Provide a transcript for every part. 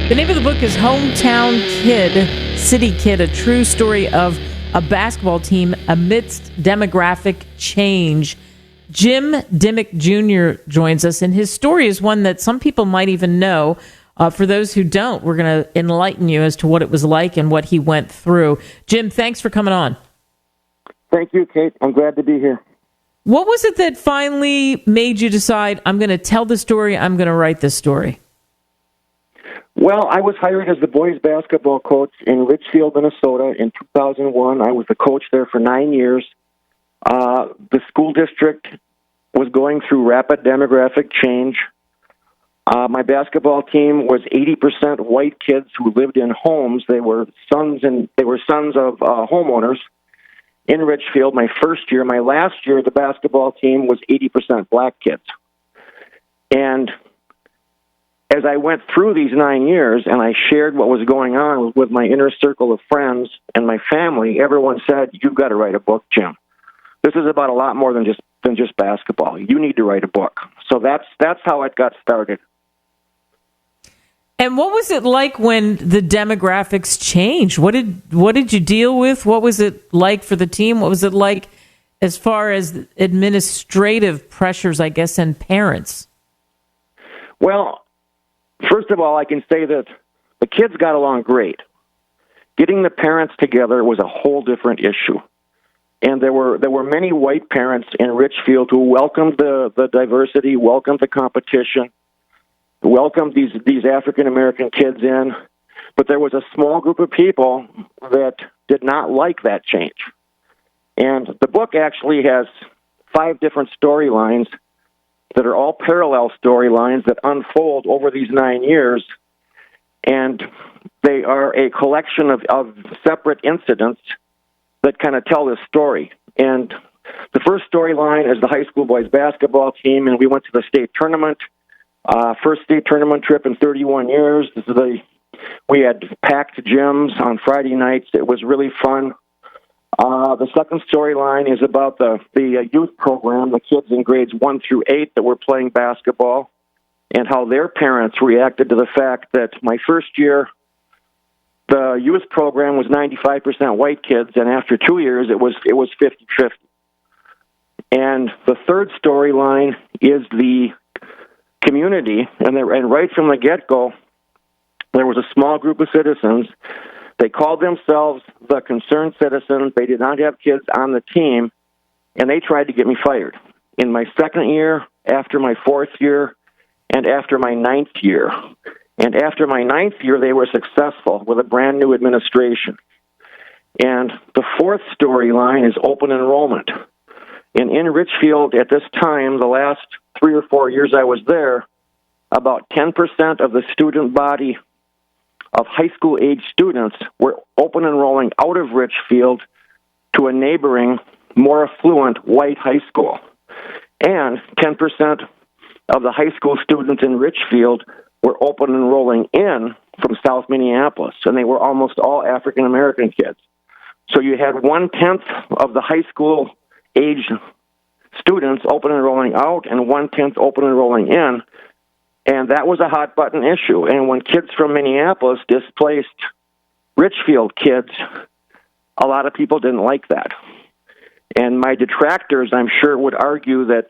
The name of the book is Hometown Kid, City Kid, a true story of a basketball team amidst demographic change. Jim Dimick Jr. joins us, and his story is one that some people might even know. For those who don't, we're going to enlighten you as to what it was like and what he went through. Jim, thanks for coming on. Thank you, Kate. I'm glad to be here. What was it that finally made you decide, I'm going to tell the story, I'm going to write this story? Well, I was hired as the boys basketball coach in Richfield, Minnesota in 2001. I was the coach there for 9 years. The school district was going through rapid demographic change. My basketball team was 80% white kids who lived in homes. They were sons of homeowners in Richfield. My first year, my last year, the basketball team was 80% black kids. And as I went through these 9 years and I shared what was going on with my inner circle of friends and my family, everyone said, "You've got to write a book, Jim. This is about a lot more than just basketball. You need to write a book." So that's how it got started. And what was it like when the demographics changed? What did you deal with? What was it like for the team? What was it like as far as administrative pressures, I guess, and parents? Well, first of all, I can say that the kids got along great. Getting the parents together was a whole different issue. And there were many white parents in Richfield who welcomed the diversity, welcomed the competition, welcomed these African-American kids in. But there was a small group of people that did not like that change. And the book actually has 5 different storylines that are all parallel storylines that unfold over these 9 years. And they are a collection of separate incidents that kind of tell this story. And the first storyline is the high school boys basketball team, and we went to the state tournament, first state tournament trip in 31 years. We had packed gyms on Friday nights. It was really fun. The second storyline is about the youth program, the kids in grades 1 through 8 that were playing basketball, and how their parents reacted to the fact that my first year, the youth program was 95% white kids, and after 2 years, it was 50-50. And the third storyline is the community, and right from the get-go, there was a small group of citizens. They called themselves the Concerned Citizens. They did not have kids on the team, and they tried to get me fired in my second year, after my 4th year, and after my 9th year. And after my 9th year, they were successful with a brand new administration. And the fourth storyline is open enrollment. And in Richfield, at this time, the last 3 or 4 years I was there, about 10% of the student body of high school age students were open enrolling out of Richfield to a neighboring, more affluent white high school. And 10% of the high school students in Richfield were open enrolling in from South Minneapolis, and they were almost all African American kids. So you had 1/10 of the high school age students open enrolling out and 1/10 open enrolling in. And that was a hot button issue. And when kids from Minneapolis displaced Richfield kids, a lot of people didn't like that. And my detractors, I'm sure, would argue that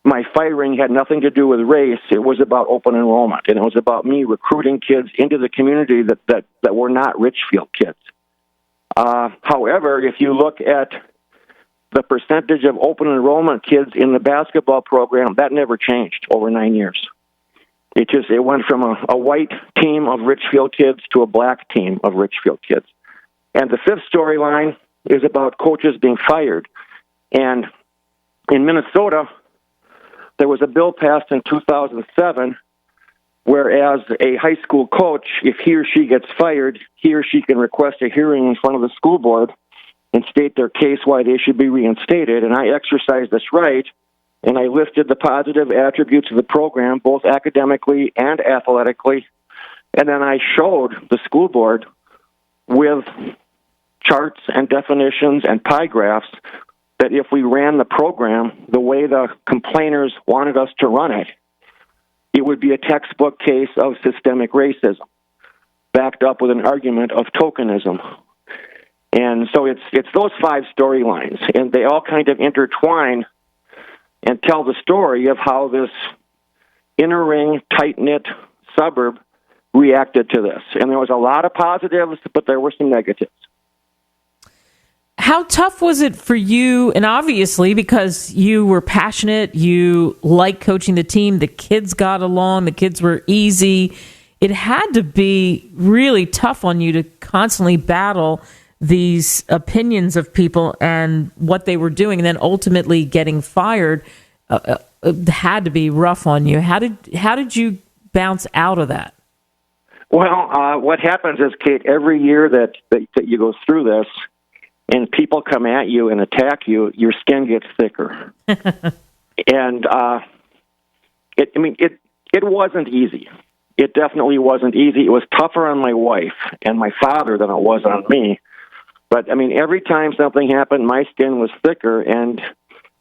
my firing had nothing to do with race. It was about open enrollment, and it was about me recruiting kids into the community that were not Richfield kids. However, if you look at the percentage of open enrollment kids in the basketball program, that never changed over 9 years. It went from a white team of Richfield kids to a black team of Richfield kids. And the fifth storyline is about coaches being fired. And in Minnesota, there was a bill passed in 2007, whereas a high school coach, if he or she gets fired, he or she can request a hearing in front of the school board and state their case why they should be reinstated. And I exercised this right, and I listed the positive attributes of the program, both academically and athletically. And then I showed the school board with charts and definitions and pie graphs that if we ran the program the way the complainers wanted us to run it, it would be a textbook case of systemic racism, backed up with an argument of tokenism. And so it's those 5 storylines, and they all kind of intertwine and tell the story of how this inner ring, tight-knit suburb reacted to this. And there was a lot of positives, but there were some negatives. How tough was it for you? And obviously, because you were passionate, you liked coaching the team, the kids got along, the kids were easy. It had to be really tough on you to constantly battle these opinions of people and what they were doing, and then ultimately getting fired. Had to be rough on you. How did you bounce out of that? Well, what happens is, Kate, every year that you go through this, and people come at you and attack you, your skin gets thicker. And it wasn't easy. It definitely wasn't easy. It was tougher on my wife and my father than it was on me. But, every time something happened, my skin was thicker, and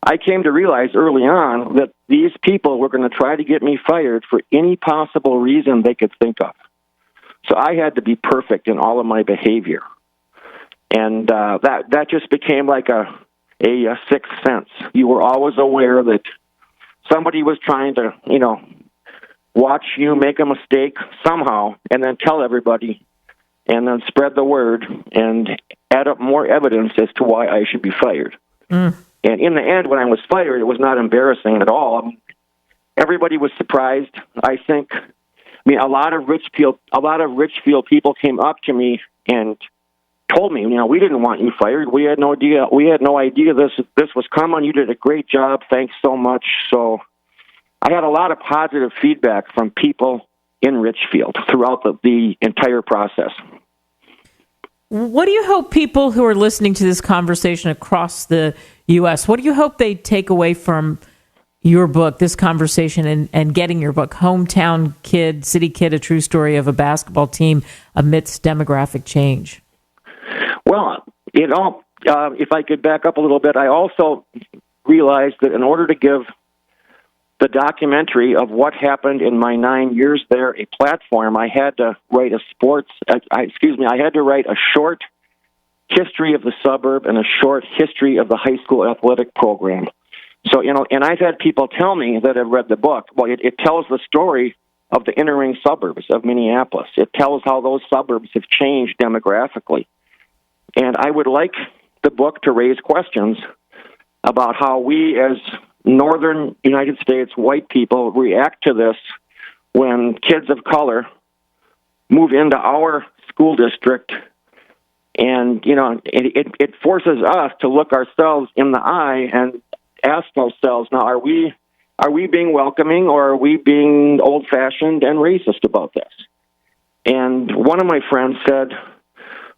I came to realize early on that these people were going to try to get me fired for any possible reason they could think of. So I had to be perfect in all of my behavior. And that just became like a sixth sense. You were always aware that somebody was trying to, watch you make a mistake somehow and then tell everybody and then spread the word and add up more evidence as to why I should be fired. And in the end, when I was fired, it was not embarrassing at all. Everybody was surprised, I think. A lot of Richfield people came up to me and told me, we didn't want you fired. We had no idea this was coming. You did a great job. Thanks so much. So I had a lot of positive feedback from people in Richfield throughout the entire process. What do you hope people who are listening to this conversation across the U.S., what do you hope they take away from your book, this conversation, and getting your book, Hometown Kid, City Kid, A True Story of a Basketball Team Amidst Demographic Change? Well, if I could back up a little bit, I also realized that in order to give the documentary of what happened in my 9 years there a platform, I had to write I had to write a short history of the suburb and a short history of the high school athletic program. So, and I've had people tell me that have read the book, well, it tells the story of the inner ring suburbs of Minneapolis. It tells how those suburbs have changed demographically. And I would like the book to raise questions about how we as northern United States white people react to this when kids of color move into our school district. And, it forces us to look ourselves in the eye and ask ourselves, now, are we being welcoming, or are we being old-fashioned and racist about this? And one of my friends said,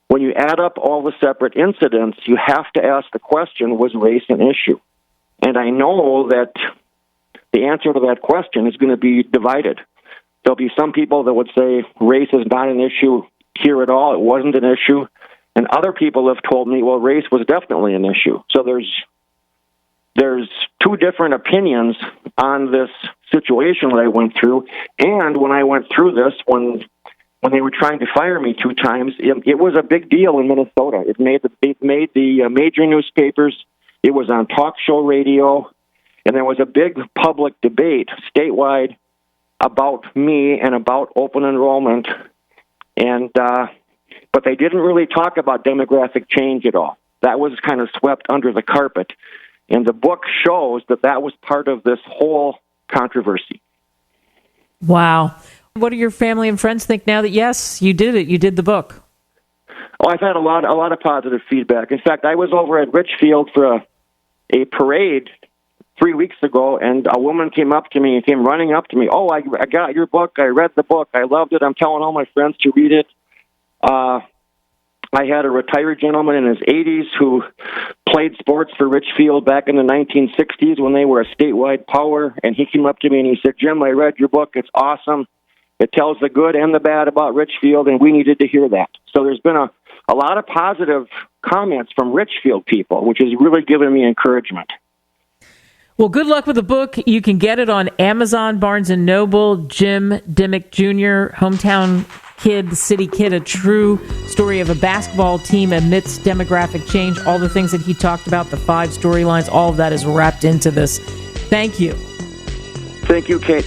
when you add up all the separate incidents, you have to ask the question, was race an issue? And I know that the answer to that question is going to be divided. There'll be some people that would say race is not an issue here at all. It wasn't an issue. And other people have told me, well, race was definitely an issue. So there's two different opinions on this situation that I went through. And when I went through this, when they were trying to fire me 2 times, it was a big deal in Minnesota. It made the major newspapers. It was on talk show radio, and there was a big public debate statewide about me and about open enrollment. And but they didn't really talk about demographic change at all. That was kind of swept under the carpet. And the book shows that was part of this whole controversy. Wow. What do your family and friends think now that, yes, you did it, you did the book? Oh, I've had a lot of positive feedback. In fact, I was over at Richfield for a parade 3 weeks ago, and a woman came running up to me. Oh, I got your book. I read the book. I loved it. I'm telling all my friends to read it. I had a retired gentleman in his 80s who played sports for Richfield back in the 1960s when they were a statewide power, and he came up to me and he said, Jim, I read your book. It's awesome. It tells the good and the bad about Richfield, and we needed to hear that. So there's been a lot of positive comments from Richfield people, which has really given me encouragement. Well, good luck with the book. You can get it on Amazon, Barnes & Noble. Jim Dimick Jr., Hometown Kid, City Kid, a true story of a basketball team amidst demographic change. All the things that he talked about, the 5 storylines, all of that is wrapped into this. Thank you. Thank you, Kate.